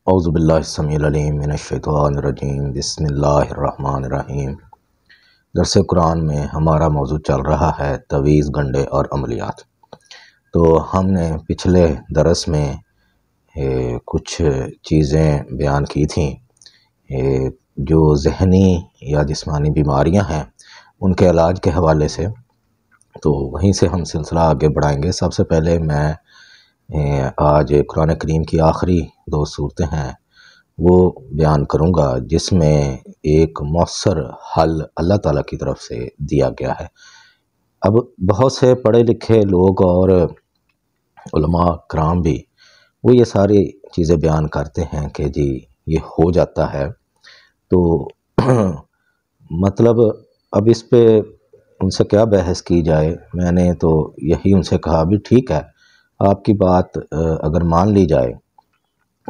اعوذ باللہ السمیع العلیم من الشیطان الرجیم بسم اللہ الرحمن الرحیم۔ درس قرآن میں ہمارا موضوع چل رہا ہے تویز، گنڈے اور عملیات۔ تو ہم نے پچھلے درس میں کچھ چیزیں بیان کی تھیں جو ذہنی یا جسمانی بیماریاں ہیں ان کے علاج کے حوالے سے، تو وہیں سے ہم سلسلہ آگے بڑھائیں گے۔ سب سے پہلے میں آج قرآن کریم کی آخری 2 صورتیں ہیں وہ بیان کروں گا جس میں ایک مؤثر حل اللہ تعالیٰ کی طرف سے دیا گیا ہے۔ اب بہت سے پڑھے لکھے لوگ اور علماء کرام بھی وہ یہ ساری چیزیں بیان کرتے ہیں کہ جی یہ ہو جاتا ہے، تو مطلب اب اس پہ ان سے کیا بحث کی جائے۔ میں نے تو یہی ان سے کہا بھی ٹھیک ہے، آپ کی بات اگر مان لی جائے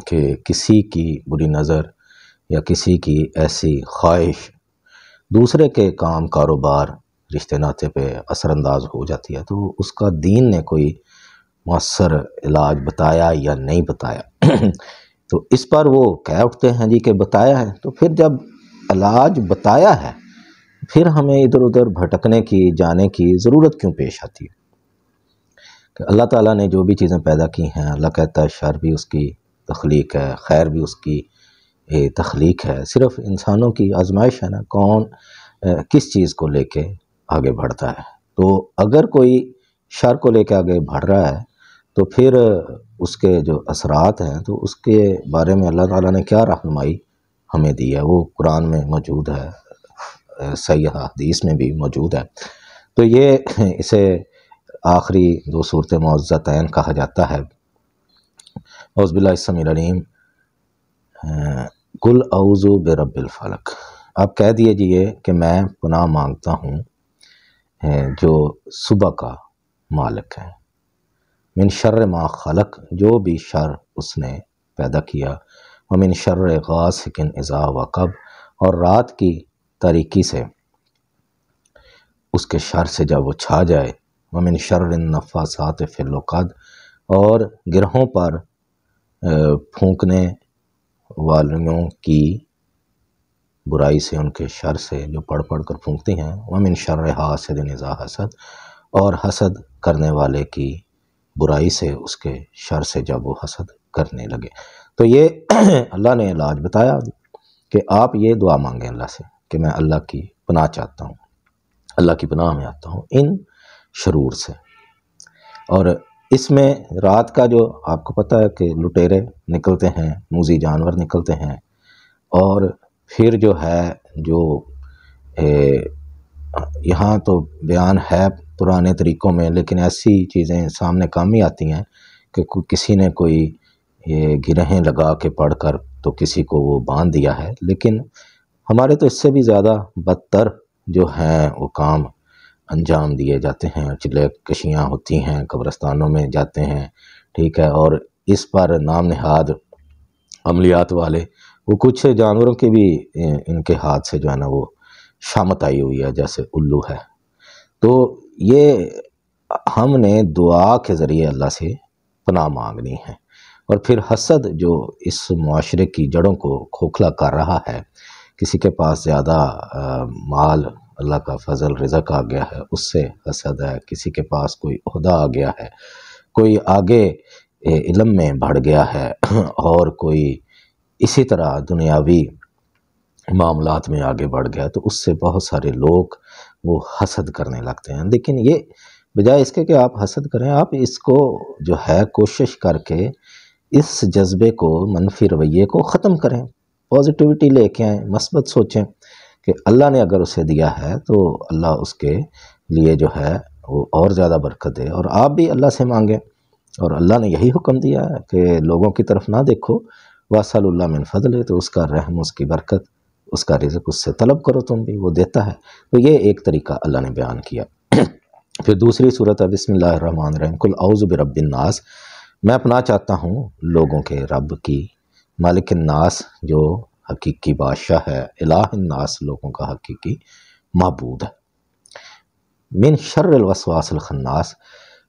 کہ کسی کی بری نظر یا کسی کی ایسی خواہش دوسرے کے کام کاروبار رشتے ناطے پہ اثر انداز ہو جاتی ہے، تو اس کا دین نے کوئی مؤثر علاج بتایا یا نہیں بتایا تو اس پر وہ کہہ اٹھتے ہیں جی کہ بتایا ہے، تو پھر جب علاج بتایا ہے پھر ہمیں ادھر ادھر بھٹکنے کی جانے کی ضرورت کیوں پیش آتی ہے؟ کہ اللہ تعالیٰ نے جو بھی چیزیں پیدا کی ہیں، اللہ کہتا ہے شر بھی اس کی تخلیق ہے، خیر بھی اس کی تخلیق ہے، صرف انسانوں کی آزمائش ہے نا، کون کس چیز کو لے کے آگے بڑھتا ہے۔ تو اگر کوئی شر کو لے کے آگے بڑھ رہا ہے تو پھر اس کے جو اثرات ہیں تو اس کے بارے میں اللہ تعالیٰ نے کیا رہنمائی ہمیں دی ہے، وہ قرآن میں موجود ہے، صحیح حدیث میں بھی موجود ہے۔ تو یہ اسے آخری 2 صورتیں معوذتین کہا جاتا ہے۔ اعوذ باللہ السمیع العلیم قل اعوذ برب الفلق، آپ کہہ دیجئے کہ میں پناہ مانگتا ہوں جو صبح کا مالک ہے، من شر ما خلق، جو بھی شر اس نے پیدا کیا، ومن شر غاسق اذا وقب، اور رات کی تاریکی سے اس کے شر سے جب وہ چھا جائے، ومن شر النفاثات فی العقد، اور گرہوں پر پھونکنے والیوں کی برائی سے، ان کے شر سے جو پڑھ پڑھ کر پھونکتی ہیں، ومن شر حاسد اذا حسد، اور حسد کرنے والے کی برائی سے، اس کے شر سے جب وہ حسد کرنے لگے۔ تو یہ اللہ نے علاج بتایا کہ آپ یہ دعا مانگیں اللہ سے کہ میں اللہ کی پناہ چاہتا ہوں، اللہ کی پناہ میں آتا ہوں ان شرور سے۔ اور اس میں رات کا جو آپ کو پتہ ہے کہ لٹیرے نکلتے ہیں، موذی جانور نکلتے ہیں، اور پھر جو ہے جو یہاں تو بیان ہے پرانے طریقوں میں، لیکن ایسی چیزیں سامنے کم ہی آتی ہیں کہ کسی نے کوئی گرہیں لگا کے پڑھ کر تو کسی کو وہ باندھ دیا ہے، لیکن ہمارے تو اس سے بھی زیادہ بدتر جو ہیں وہ کام انجام دیے جاتے ہیں۔ چلے کشیاں ہوتی ہیں، قبرستانوں میں جاتے ہیں، ٹھیک ہے، اور اس پر نام نہاد عملیات والے وہ کچھ جانوروں کے بھی ان کے ہاتھ سے جو ہے نا وہ شامت آئی ہوئی ہے، جیسے الو ہے۔ تو یہ ہم نے دعا کے ذریعے اللہ سے پناہ مانگنی ہے۔ اور پھر حسد جو اس معاشرے کی جڑوں کو کھوکھلا کر رہا ہے، کسی کے پاس زیادہ مال، اللہ کا فضل رزق آ گیا ہے اس سے حسد ہے، کسی کے پاس کوئی عہدہ آ گیا ہے، کوئی آگے علم میں بڑھ گیا ہے، اور کوئی اسی طرح دنیاوی معاملات میں آگے بڑھ گیا، تو اس سے بہت سارے لوگ وہ حسد کرنے لگتے ہیں۔ لیکن یہ بجائے اس کے کہ آپ حسد کریں، آپ اس کو جو ہے کوشش کر کے اس جذبے کو، منفی رویے کو ختم کریں، پازیٹیوٹی لے کے آئیں، مثبت سوچیں کہ اللہ نے اگر اسے دیا ہے تو اللہ اس کے لیے جو ہے وہ اور زیادہ برکت دے، اور آپ بھی اللہ سے مانگیں۔ اور اللہ نے یہی حکم دیا ہے کہ لوگوں کی طرف نہ دیکھو، وَاسْأَلُوا اللَّهَ مِنْ فَضْلِهِ، تو اس کا رحم، اس کی برکت، اس کا رزق اس سے طلب کرو، تم بھی، وہ دیتا ہے۔ تو یہ ایک طریقہ اللہ نے بیان کیا۔ پھر دوسری صورت ہے بسم اللہ الرحمن الرحیم قل اعوذ برب الناس، میں پناہ چاہتا ہوں لوگوں کے رب کی، مالک الناس جو حقیقی بادشاہ ہے، الہ الناس لوگوں کا حقیقی معبود ہے، من شر الوسواس الخناس،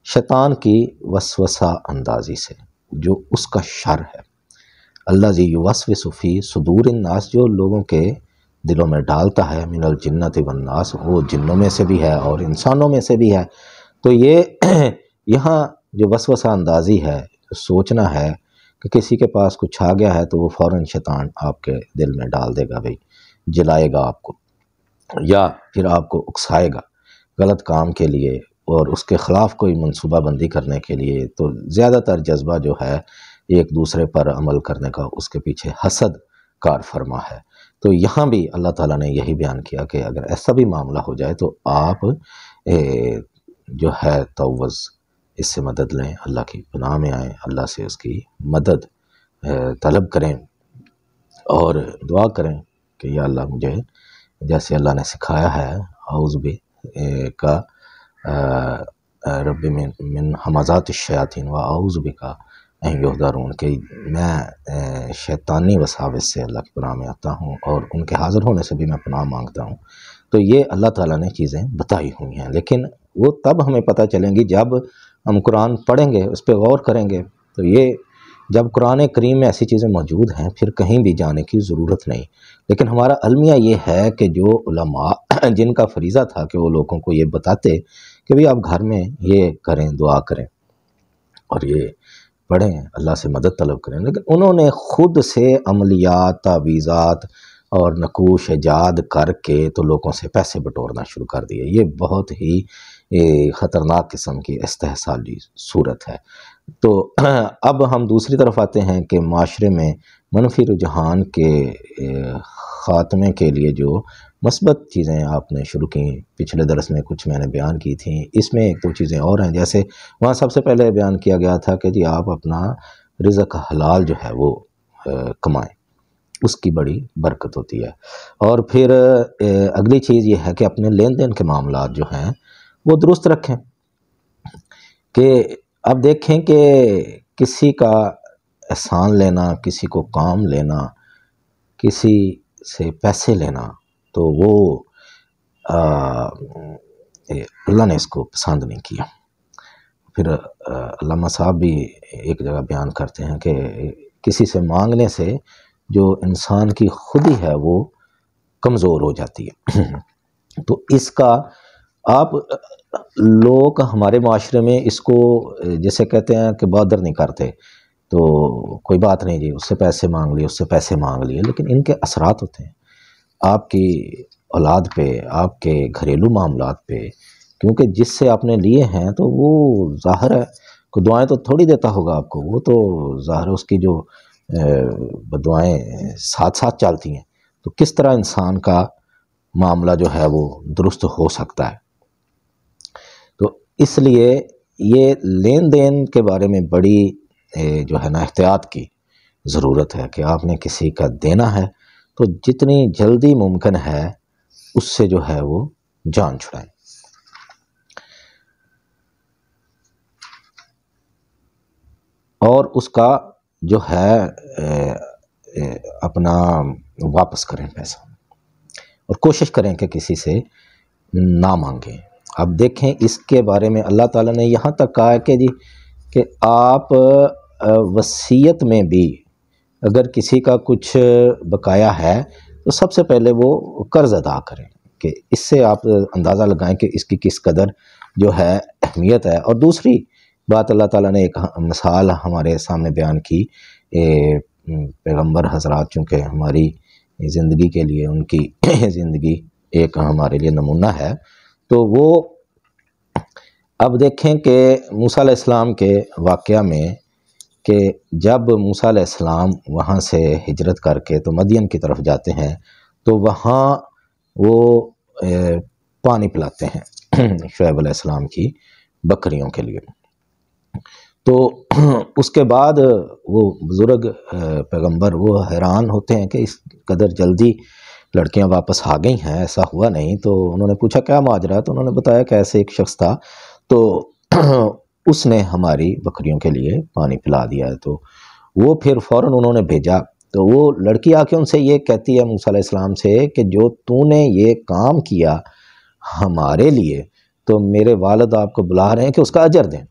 شیطان کی وسوسہ اندازی سے جو اس کا شر ہے۔ الذی یوسوس فی صدور الناس، جو لوگوں کے دلوں میں ڈالتا ہے، من الجنۃ والناس، وہ جنوں میں سے بھی ہے اور انسانوں میں سے بھی ہے۔ تو یہ یہاں جو وسوسہ اندازی ہے، سوچنا ہے کہ کسی کے پاس کچھ آ گیا ہے تو وہ فوراً شیطان آپ کے دل میں ڈال دے گا، بھئی جلائے گا آپ کو، یا پھر آپ کو اکسائے گا غلط کام کے لیے اور اس کے خلاف کوئی منصوبہ بندی کرنے کے لیے۔ تو زیادہ تر جذبہ جو ہے ایک دوسرے پر عمل کرنے کا، اس کے پیچھے حسد کار فرما ہے۔ تو یہاں بھی اللہ تعالیٰ نے یہی بیان کیا کہ اگر ایسا بھی معاملہ ہو جائے تو آپ جو ہے توز اس سے مدد لیں، اللہ کی پناہ میں آئیں، اللہ سے اس کی مدد طلب کریں اور دعا کریں کہ یا اللہ مجھے جیسے اللہ نے سکھایا ہے، اعوذ بک رب من ہمزات الشیاطین و اعوذ بک ان یحضرون، کہ میں شیطانی وساوس سے اللہ کی پناہ میں آتا ہوں اور ان کے حاضر ہونے سے بھی میں پناہ مانگتا ہوں۔ تو یہ اللہ تعالیٰ نے چیزیں بتائی ہوئی ہیں، لیکن وہ تب ہمیں پتہ چلیں گی جب ہم قرآن پڑھیں گے، اس پہ غور کریں گے۔ تو یہ جب قرآن کریم میں ایسی چیزیں موجود ہیں پھر کہیں بھی جانے کی ضرورت نہیں۔ لیکن ہمارا المیہ یہ ہے کہ جو علماء جن کا فریضہ تھا کہ وہ لوگوں کو یہ بتاتے کہ بھئی آپ گھر میں یہ کریں، دعا کریں اور یہ پڑھیں، اللہ سے مدد طلب کریں، لیکن انہوں نے خود سے عملیات، تعویذات اور نقوش ایجاد کر کے تو لوگوں سے پیسے بٹورنا شروع کر دیے۔ یہ بہت ہی خطرناک قسم کی استحصالی صورت ہے۔ تو اب ہم دوسری طرف آتے ہیں کہ معاشرے میں منفی رجحان کے خاتمے کے لیے جو مثبت چیزیں آپ نے شروع کی، پچھلے درس میں کچھ میں نے بیان کی تھیں، اس میں ایک دو چیزیں اور ہیں، جیسے وہاں سب سے پہلے بیان کیا گیا تھا کہ جی آپ اپنا رزق حلال جو ہے وہ کمائیں، اس کی بڑی برکت ہوتی ہے۔ اور پھر اگلی چیز یہ ہے کہ اپنے لین دین کے معاملات جو ہیں وہ درست رکھیں، کہ اب دیکھیں کہ کسی کا احسان لینا، کسی کو کام لینا، کسی سے پیسے لینا، تو وہ اللہ نے اس کو پسند نہیں کیا۔ پھر علامہ صاحب بھی ایک جگہ بیان کرتے ہیں کہ کسی سے مانگنے سے جو انسان کی خودی ہے وہ کمزور ہو جاتی ہے۔ تو اس کا آپ لوگ ہمارے معاشرے میں اس کو جیسے کہتے ہیں کہ بادر نہیں کرتے، تو کوئی بات نہیں جی، اس سے پیسے مانگ لیے، اس سے پیسے مانگ لیے، لیکن ان کے اثرات ہوتے ہیں آپ کی اولاد پہ، آپ کے گھریلو معاملات پہ، کیونکہ جس سے آپ نے لیے ہیں تو وہ ظاہر ہے کہ دعائیں تو تھوڑی دیتا ہوگا آپ کو، وہ تو ظاہر ہے اس کی جو بدعائیں ساتھ ساتھ چلتی ہیں، تو کس طرح انسان کا معاملہ جو ہے وہ درست ہو سکتا ہے۔ تو اس لیے یہ لین دین کے بارے میں بڑی جو ہے نا احتیاط کی ضرورت ہے کہ آپ نے کسی کا دینا ہے تو جتنی جلدی ممکن ہے اس سے جو ہے وہ جان چھڑائیں۔ اور اس کا جو ہے اپنا واپس کریں پیسہ، اور کوشش کریں کہ کسی سے نہ مانگیں۔ اب دیکھیں اس کے بارے میں اللہ تعالیٰ نے یہاں تک کہا ہے کہ جی کہ آپ وصیت میں بھی اگر کسی کا کچھ بقایا ہے تو سب سے پہلے وہ قرض ادا کریں، کہ اس سے آپ اندازہ لگائیں کہ اس کی کس قدر جو ہے اہمیت ہے۔ اور دوسری بات اللہ تعالیٰ نے ایک مثال ہمارے سامنے بیان کی، پیغمبر حضرات چونکہ ہماری زندگی کے لیے ان کی زندگی ایک ہمارے لیے نمونہ ہے، تو وہ اب دیکھیں کہ موسیٰ علیہ السلام کے واقعہ میں کہ جب موسیٰ علیہ السلام وہاں سے ہجرت کر کے تو مدین کی طرف جاتے ہیں تو وہاں وہ پانی پلاتے ہیں شعیب علیہ السلام کی بکریوں کے لیے۔ تو اس کے بعد وہ بزرگ پیغمبر وہ حیران ہوتے ہیں کہ اس قدر جلدی لڑکیاں واپس آ گئی ہیں، ایسا ہوا نہیں۔ تو انہوں نے پوچھا کیا ماجرا ہے، تو انہوں نے بتایا کہ ایسے ایک شخص تھا تو اس نے ہماری بکریوں کے لیے پانی پلا دیا ہے۔ تو وہ پھر فوراً انہوں نے بھیجا، تو وہ لڑکی آ کے ان سے یہ کہتی ہے موسیٰ علیہ السلام سے کہ جو تو نے یہ کام کیا ہمارے لیے تو میرے والد آپ کو بلا رہے ہیں کہ اس کا اجر دیں،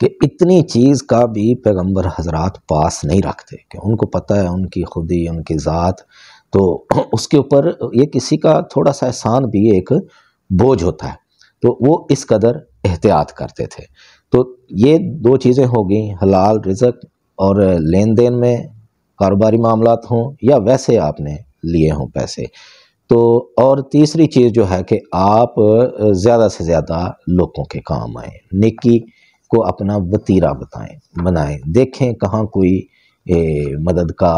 کہ اتنی چیز کا بھی پیغمبر حضرات پاس نہیں رکھتے، کہ ان کو پتہ ہے ان کی خودی، ان کی ذات، تو اس کے اوپر یہ کسی کا تھوڑا سا احسان بھی ایک بوجھ ہوتا ہے، تو وہ اس قدر احتیاط کرتے تھے۔ تو یہ دو چیزیں ہو گئیں، حلال رزق اور لین دین میں کاروباری معاملات ہوں یا ویسے آپ نے لیے ہوں پیسے۔ تو اور تیسری چیز جو ہے کہ آپ زیادہ سے زیادہ لوگوں کے کام آئیں، نیکی کو اپنا وتیرہ بنائیں، دیکھیں کہاں کوئی مدد کا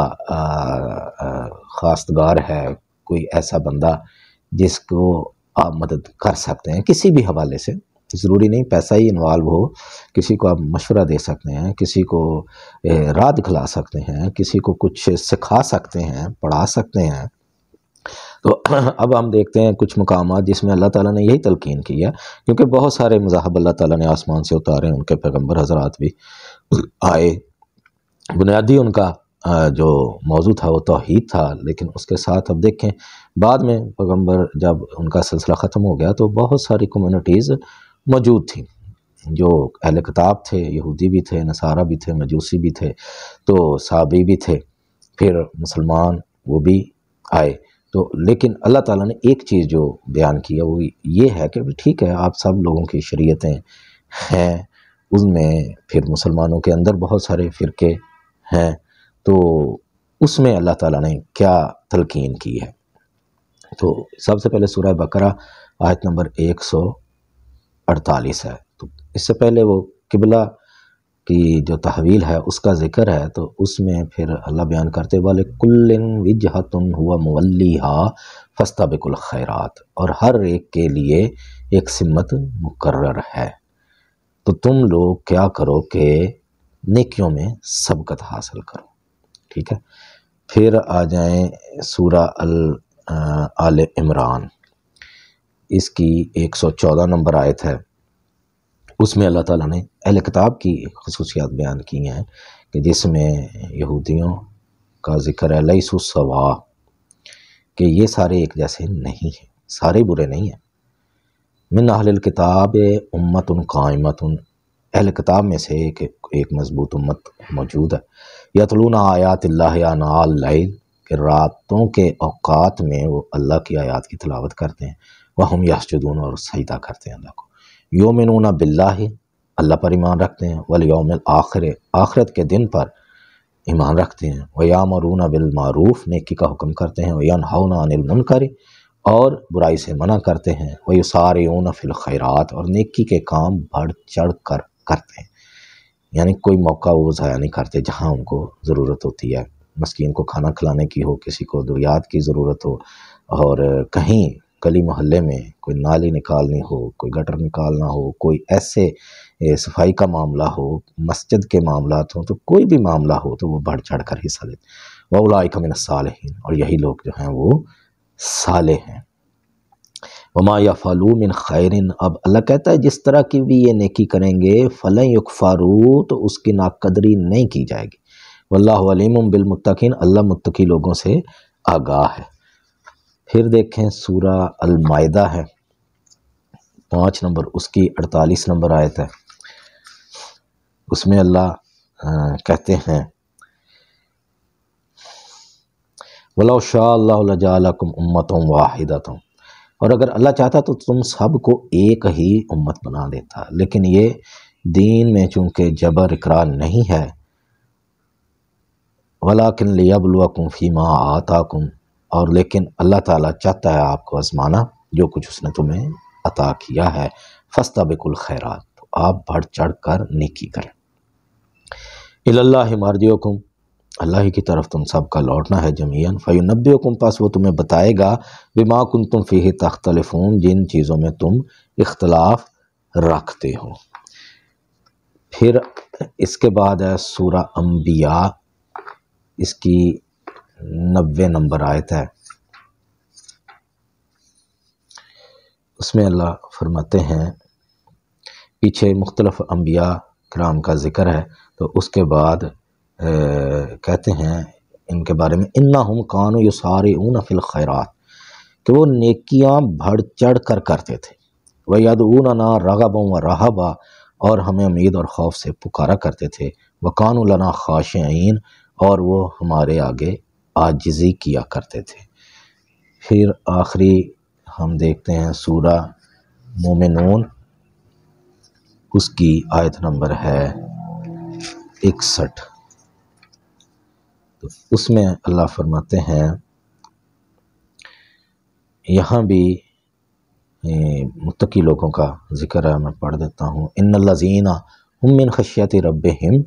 خواستگار ہے، کوئی ایسا بندہ جس کو آپ مدد کر سکتے ہیں کسی بھی حوالے سے، ضروری نہیں پیسہ ہی انوالو ہو، کسی کو آپ مشورہ دے سکتے ہیں، کسی کو راہ دکھلا سکتے ہیں، کسی کو کچھ سکھا سکتے ہیں، پڑھا سکتے ہیں۔ تو اب ہم دیکھتے ہیں کچھ مقامات جس میں اللہ تعالیٰ نے یہی تلقین کی ہے، کیونکہ بہت سارے مذاہب اللہ تعالیٰ نے آسمان سے اتارے، ان کے پیغمبر حضرات بھی آئے، بنیادی ان کا جو موضوع تھا وہ توحید تھا، لیکن اس کے ساتھ اب دیکھیں بعد میں پیغمبر جب ان کا سلسلہ ختم ہو گیا تو بہت ساری کمیونٹیز موجود تھیں، جو اہل کتاب تھے، یہودی بھی تھے، نصارہ بھی تھے، مجوسی بھی تھے، تو صابئی بھی تھے، پھر مسلمان وہ بھی آئے۔ تو لیکن اللہ تعالیٰ نے ایک چیز جو بیان کی ہے وہ یہ ہے کہ ٹھیک ہے آپ سب لوگوں کی شریعتیں ہیں، اس میں پھر مسلمانوں کے اندر بہت سارے فرقے ہیں، تو اس میں اللہ تعالیٰ نے کیا تلقین کی ہے۔ تو سب سے پہلے سورہ بقرہ آیت نمبر 148 ہے، تو اس سے پہلے وہ قبلہ کی جو تحویل ہے اس کا ذکر ہے، تو اس میں پھر اللہ بیان کرتے والے کلن وجہتن ہوا مولیہا فاستبقوا الخیرات، اور ہر ایک کے لیے ایک سمت مقرر ہے، تو تم لوگ کیا کرو کہ نیکیوں میں سبقت حاصل کرو، ٹھیک ہے۔ پھر آ جائیں سورہ آل عمران، اس کی 114 نمبر آیت ہے، اس میں اللہ تعالیٰ نے اہل کتاب کی خصوصیات بیان کی ہیں کہ جس میں یہودیوں کا ذکر ہے لیسوا سوا، کہ یہ سارے ایک جیسے نہیں ہیں، سارے برے نہیں ہیں۔ من اہل الکتاب امت قائمت، اہل کتاب میں سے ایک مضبوط امت موجود ہے، یتلون آیات اللہ آناء اللیل، کہ راتوں کے اوقات میں وہ اللہ کی آیات کی تلاوت کرتے ہیں، وہم یسجدون، اور سجدہ کرتے ہیں اللہ کو، یؤمنون باللہ، اللہ پر ایمان رکھتے ہیں، والیوم الآخر، آخرت کے دن پر ایمان رکھتے ہیں، ویامرون بالمعروف، نیکی کا حکم کرتے ہیں، وینہون عن المنکر، اور برائی سے منع کرتے ہیں، ویسارعون فی الخیرات، اور نیکی کے کام بڑھ چڑھ کر کرتے ہیں، یعنی کوئی موقع وہ ضائع نہیں کرتے جہاں ان کو ضرورت ہوتی ہے، مسکین کو کھانا کھلانے کی ہو، کسی کو ادویات کی ضرورت ہو، اور کہیں گلی محلے میں کوئی نالی نکالنی ہو، کوئی گٹر نکالنا ہو، کوئی ایسے صفائی کا معاملہ ہو، مسجد کے معاملات ہوں، تو کوئی بھی معاملہ ہو تو وہ بڑھ چڑھ کر حصہ لیتے، وَأُولَٰئِکَ مِنَ الصَّالِحِینَ، اور یہی لوگ جو ہیں وہ صالح ہیں۔ وَمَا يَفْعَلُوا مِنْ خَيْرٍ، اب اللہ کہتا ہے جس طرح کی بھی یہ نیکی کریں گے فَلَن يُكْفَرُوا، تو اس کی ناقدری نہیں کی جائے گی، وَاللَّهُ عَلِيمٌ بِالْمُتَّقِينَ، اللہ متقی لوگوں سے آگاہ ہے۔ پھر دیکھیں سورہ المائدہ ہے 5 نمبر، اس کی 48 نمبر آیت ہے، اس میں اللہ کہتے ہیں وَلَوْ شَاءَ اللَّهُ لَجَعَلَكُمْ أُمَّةً وَاحِدَةً، اور اگر اللہ چاہتا تو تم سب کو ایک ہی امت بنا دیتا، لیکن یہ دین میں چونکہ جبر اقرار نہیں ہے، وَلَٰكِنْ لِيَبْلُوَكُمْ فِي مَا آتَاكُمْ، اور لیکن اللہ تعالیٰ چاہتا ہے آپ کو آزمانا جو کچھ اس نے تمہیں عطا کیا ہے، فَاسْتَبِقُوا الْخَيْرَاتِ، تو آپ بڑھ چڑھ کر نیکی کریں، إِلَى اللَّهِ مَرْجِعُكُمْ، اللہ ہی کی طرف تم سب کا لوٹنا ہے جمیعاً، فَيُنَبِّئُكُمْ، پس وہ تمہیں بتائے گا، بِمَا كُنْتُمْ فِيهِ تَخْتَلِفُونَ، جن چیزوں میں تم اختلاف رکھتے ہو۔ پھر اس کے بعد ہے سورہ انبیاء، اس کی 90 نمبر آیت ہے، اس میں اللہ فرماتے ہیں، پیچھے مختلف انبیاء کرام کا ذکر ہے، تو اس کے بعد کہتے ہیں ان کے بارے میں انہم کانوا یسارعون فی الخیرات، کہ وہ نیکیاں بڑھ چڑھ کر کرتے تھے، ویدعوننا رغبا ورہبا، اور ہمیں امید اور خوف سے پکارا کرتے تھے، وَقَانُوا لَنَا خَاشِعِينَ، اور وہ ہمارے آگے عاجزی کیا کرتے تھے۔ پھر آخری ہم دیکھتے ہیں سورہ مومنون، اس کی آیت نمبر ہے 61۔ تو اس میں اللہ فرماتے ہیں، یہاں بھی متقی لوگوں کا ذکر ہے، میں پڑھ دیتا ہوں۔ ان الذین هم من خشیت ربہم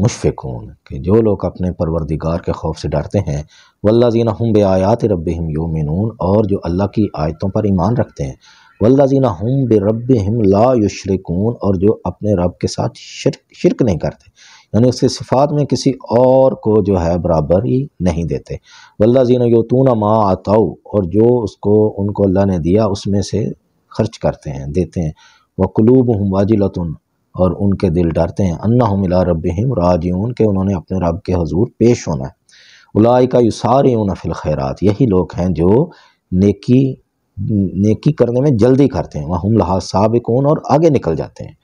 مشفقون، کہ جو لوگ اپنے پروردگار کے خوف سے ڈرتے ہیں، والذین هم بآیات ربہم یؤمنون، اور جو اللہ کی آیتوں پر ایمان رکھتے ہیں، والذین هم بربہم لا یشرکون، اور جو اپنے رب کے ساتھ شرک نہیں کرتے، یعنی اس کے صفات میں کسی اور کو جو ہے برابر ہی نہیں دیتے، والذین یؤتون ما آتوا، اور جو اس کو ان کو اللہ نے دیا اس میں سے خرچ کرتے ہیں، دیتے ہیں، وقلوبہم واجلۃ، اور ان کے دل ڈرتے ہیں، انہم الی ربہم راجعون، کہ انہوں نے اپنے رب کے حضور پیش ہونا ہے، اولئک یسارعون فی الخیرات، یہی لوگ ہیں جو نیکی کرنے میں جلدی کرتے ہیں، وہم لہا سابقون، اور آگے نکل جاتے ہیں۔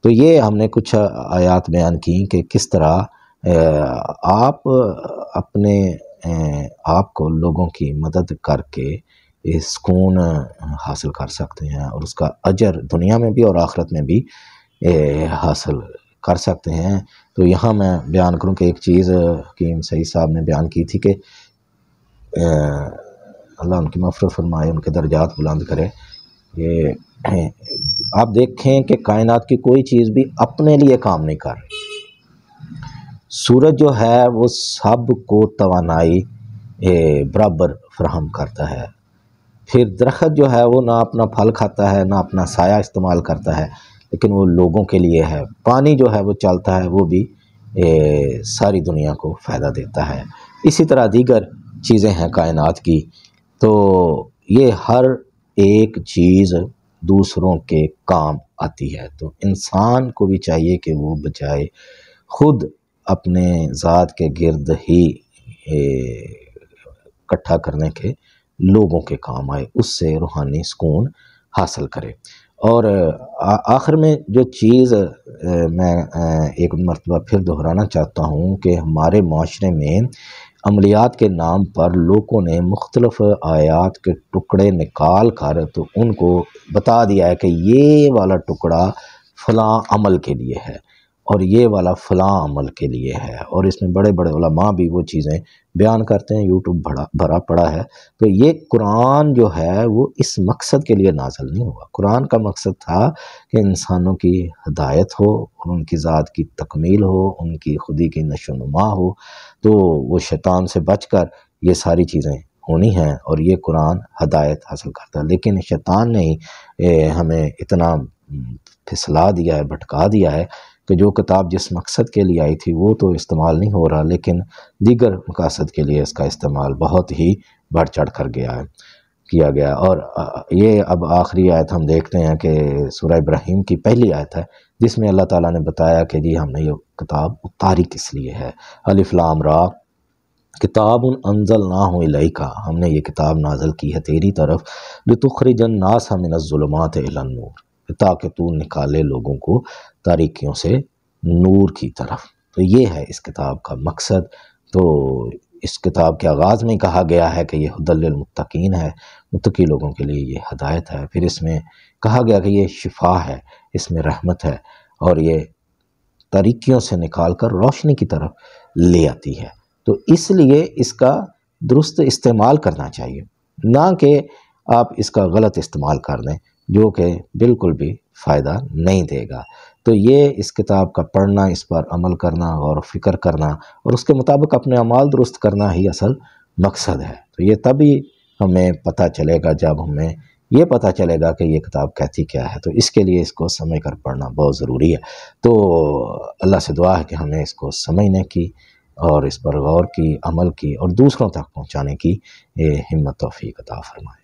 تو یہ ہم نے کچھ آیات بیان کی کہ کس طرح آپ اپنے آپ کو لوگوں کی مدد کر کے سکون حاصل کر سکتے ہیں، اور اس کا اجر دنیا میں بھی اور آخرت میں بھی حاصل کر سکتے ہیں۔ تو یہاں میں بیان کروں کہ ایک چیز حکیم سعید صاحب نے بیان کی تھی کہ اللہ ان کی مغفرت فرمائے، ان کے درجات بلند کرے۔ یہ آپ دیکھیں کہ کائنات کی کوئی چیز بھی اپنے لیے کام نہیں کر رہی۔ سورج جو ہے وہ سب کو توانائی برابر فراہم کرتا ہے، پھر درخت جو ہے وہ نہ اپنا پھل کھاتا ہے نہ اپنا سایہ استعمال کرتا ہے، لیکن وہ لوگوں کے لیے ہے۔ پانی جو ہے وہ چلتا ہے، وہ بھی ساری دنیا کو فائدہ دیتا ہے۔ اسی طرح دیگر چیزیں ہیں کائنات کی، تو یہ ہر ایک چیز دوسروں کے کام آتی ہے۔ تو انسان کو بھی چاہیے کہ وہ بجائے خود اپنے ذات کے گرد ہی اکٹھا کرنے کے لوگوں کے کام آئے، اس سے روحانی سکون حاصل کرے۔ اور آخر میں جو چیز میں ایک مرتبہ پھر دہرانا چاہتا ہوں کہ ہمارے معاشرے میں عملیات کے نام پر لوگوں نے مختلف آیات کے ٹکڑے نکال کر تو ان کو بتا دیا ہے کہ یہ والا ٹکڑا فلاں عمل کے لیے ہے اور یہ والا فلاں عمل کے لیے ہے، اور اس میں بڑے بڑے علماء بھی وہ چیزیں بیان کرتے ہیں، یوٹیوب بھرا پڑا ہے۔ تو یہ قرآن جو ہے وہ اس مقصد کے لیے نازل نہیں ہوا۔ قرآن کا مقصد تھا کہ انسانوں کی ہدایت ہو، ان کی ذات کی تکمیل ہو، ان کی خودی کی نشو و نما ہو، تو وہ شیطان سے بچ کر یہ ساری چیزیں ہونی ہیں، اور یہ قرآن ہدایت حاصل کرتا ہے۔ لیکن شیطان نے ہمیں اتنا پھسلا دیا ہے، بھٹکا دیا ہے کہ جو کتاب جس مقصد کے لیے آئی تھی وہ تو استعمال نہیں ہو رہا، لیکن دیگر مقاصد کے لیے اس کا استعمال بہت ہی بڑھ چڑھ کر کیا گیا۔ اور یہ اب آخری آیت ہم دیکھتے ہیں کہ سورہ ابراہیم کی پہلی آیت ہے، جس میں اللہ تعالیٰ نے بتایا کہ جی ہم نے یہ کتاب اتاری کس لیے ہے۔ الف لام را کتاب انزلناہ الیک، ہم نے یہ کتاب نازل کی ہے تیری طرف، لتخرج الناس من الظلمات الی النور، تاکہ تو نکالے لوگوں کو تاریکیوں سے نور کی طرف۔ تو یہ ہے اس کتاب کا مقصد۔ تو اس کتاب کے آغاز میں کہا گیا ہے کہ یہ ھدی للمتقین ہے، متقی لوگوں کے لیے یہ ہدایت ہے۔ پھر اس میں کہا گیا کہ یہ شفا ہے، اس میں رحمت ہے، اور یہ تاریکیوں سے نکال کر روشنی کی طرف لے آتی ہے۔ تو اس لیے اس کا درست استعمال کرنا چاہیے، نہ کہ آپ اس کا غلط استعمال کر دیں جو کہ بالکل بھی فائدہ نہیں دے گا۔ تو یہ اس کتاب کا پڑھنا، اس پر عمل کرنا اور فکر کرنا اور اس کے مطابق اپنے اعمال درست کرنا ہی اصل مقصد ہے۔ تو یہ تبھی ہمیں پتہ چلے گا جب ہمیں یہ پتہ چلے گا کہ یہ کتاب کہتی کیا ہے۔ تو اس کے لیے اس کو سمجھ کر پڑھنا بہت ضروری ہے۔ تو اللہ سے دعا ہے کہ ہمیں اس کو سمجھنے کی اور اس پر غور کی، عمل کی اور دوسروں تک پہنچانے کی ہمت توفیق عطا فرمائے۔